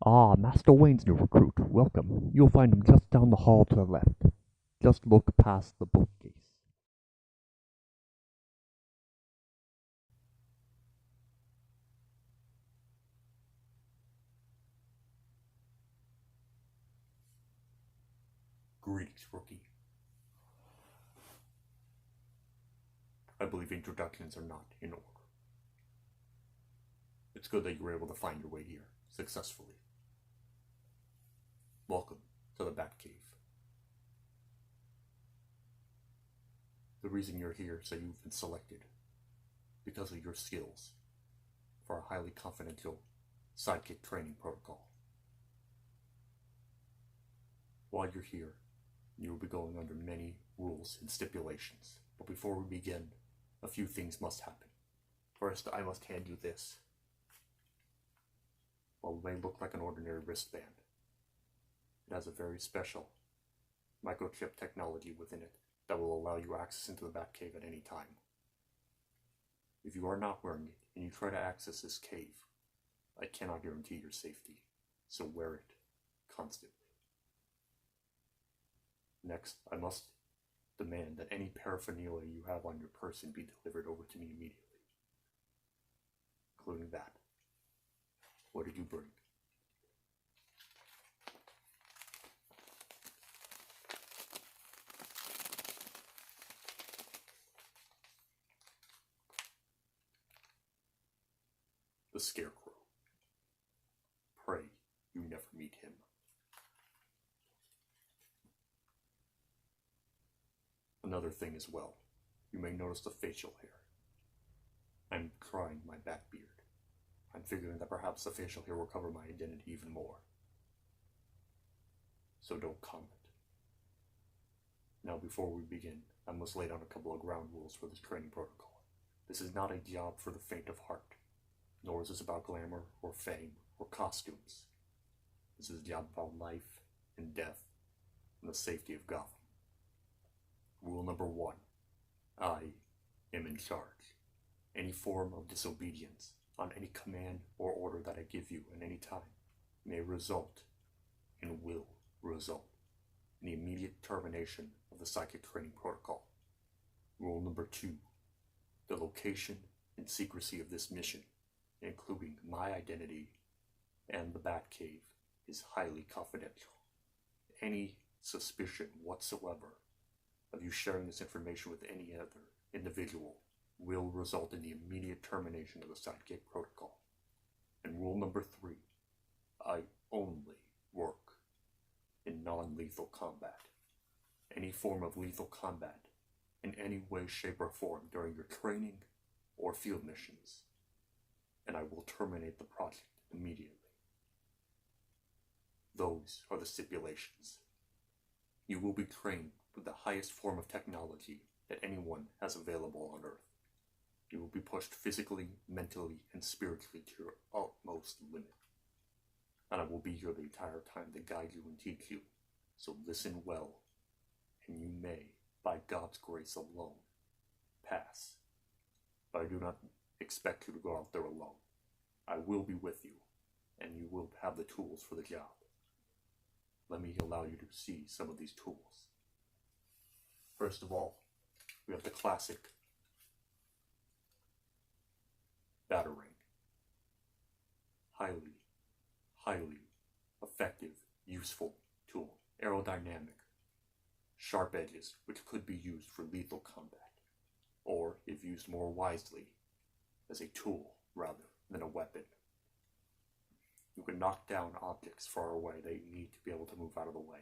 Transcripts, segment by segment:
Ah, Master Wayne's new recruit. Welcome. You'll find him just down the hall to the left. Just look past the bookcase. Greetings, rookie. I believe introductions are not in order. It's good that you were able to find your way here successfully. Welcome to the Batcave. The reason you're here is that you've been selected because of your skills for a highly confidential sidekick training protocol. While you're here, you will be going under many rules and stipulations. But before we begin, a few things must happen. First, I must hand you this. While it may look like an ordinary wristband, it has a very special microchip technology within it that will allow you access into the Batcave at any time. If you are not wearing it and you try to access this cave, I cannot guarantee your safety, so wear it constantly. Next, I must demand that any paraphernalia you have on your person be delivered over to me immediately, including that. What did you bring? The Scarecrow. Pray you never meet him. Another thing as well, you may notice the facial hair. I'm trying my back beard. I'm figuring that perhaps the facial hair will cover my identity even more. So don't comment. Now before we begin, I must lay down a couple of ground rules for this training protocol. This is not a job for the faint of heart, nor is this about glamour or fame or costumes. This is a job about life and death and the safety of Gotham. Rule number 1. I am in charge. Any form of disobedience on any command or order that I give you at any time may result and will result in the immediate termination of the psychic training protocol. Rule number 2. The location and secrecy of this mission, including my identity and the Batcave, is highly confidential. Any suspicion whatsoever of you sharing this information with any other individual will result in the immediate termination of the sidekick protocol. And rule number 3, I only work in non-lethal combat. Any form of lethal combat in any way, shape, or form during your training or field missions, and I will terminate the project immediately. Those are the stipulations. You will be trained with the highest form of technology that anyone has available on Earth. You will be pushed physically, mentally, and spiritually to your utmost limit. And I will be here the entire time to guide you and teach you. So listen well, and you may, by God's grace alone, pass. But I do not expect you to go out there alone. I will be with you, and you will have the tools for the job. Let me allow you to see some of these tools. First of all, we have the classic batarang. Highly effective, useful tool. Aerodynamic, sharp edges, which could be used for lethal combat, or, if used more wisely, as a tool rather than a weapon. You can knock down objects far away that you need to be able to move out of the way.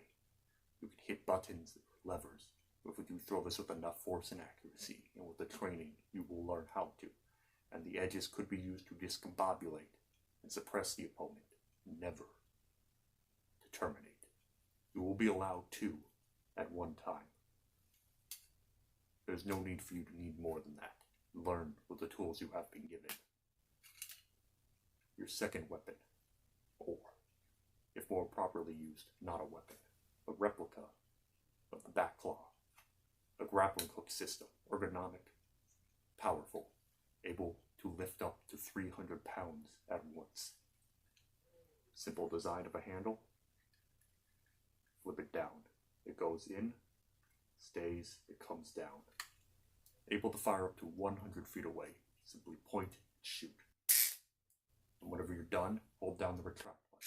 You can hit buttons or levers. If you throw this with enough force and accuracy, and with the training, you will learn how to. And the edges could be used to discombobulate and suppress the opponent, never to terminate. You will be allowed 2 at one time. There's no need for you to need more than that. Learn with the tools you have been given. Your second weapon, or, if more properly used, not a weapon, a replica of the Batclaw. A grappling hook system, ergonomic, powerful, able to lift up to 300 pounds at once. Simple design of a handle. Flip it down. It goes in, stays, it comes down. Able to fire up to 100 feet away. Simply point and shoot. And whenever you're done, hold down the retract button.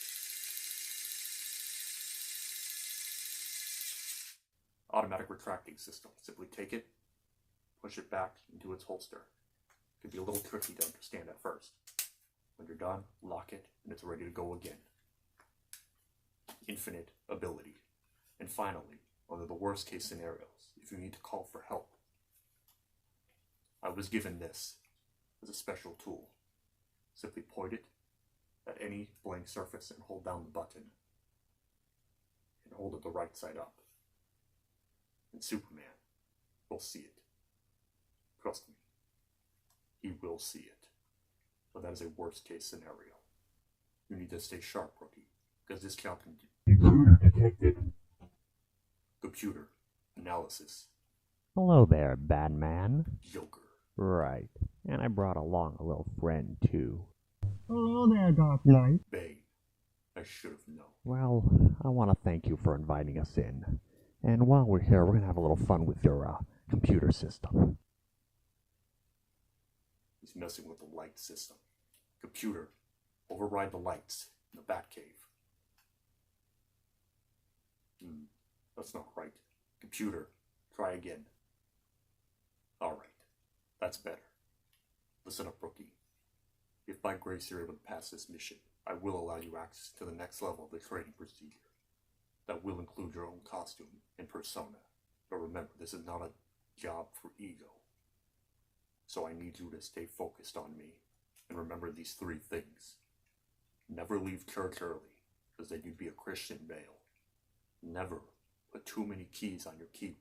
Automatic retracting system. Simply take it, push it back into its holster. It can be a little tricky to understand at first. When you're done, lock it, and it's ready to go again. Infinite ability. And finally, under the worst case scenarios, if you need to call for help, I was given this as a special tool. Simply point it at any blank surface and hold down the button. And hold it the right side up. And Superman will see it. Trust me, he will see it. But that is a worst case scenario. You need to stay sharp, rookie, because this count can computer analysis. Hello there, Batman. Joker. Right. And I brought along a little friend, too. Hello there, Dark Knight. Bane. I should have known. Well, I want to thank you for inviting us in. And while we're here, we're going to have a little fun with your computer system. He's messing with the light system. Computer, override the lights in the Batcave. That's not right. Computer, try again. Alright, that's better. Listen up, rookie. If by grace you're able to pass this mission, I will allow you access to the next level of the training procedure. That will include your own costume and persona. But remember, this is not a job for ego. So I need you to stay focused on me, and remember these 3 things. Never leave church early, because then you'd be a Christian male. Never put too many keys on your key ring,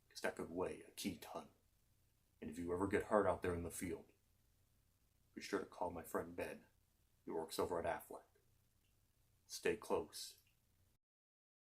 because that could weigh a key ton. And if you ever get hurt out there in the field, be sure to call my friend Ben. He works over at Affleck. Stay close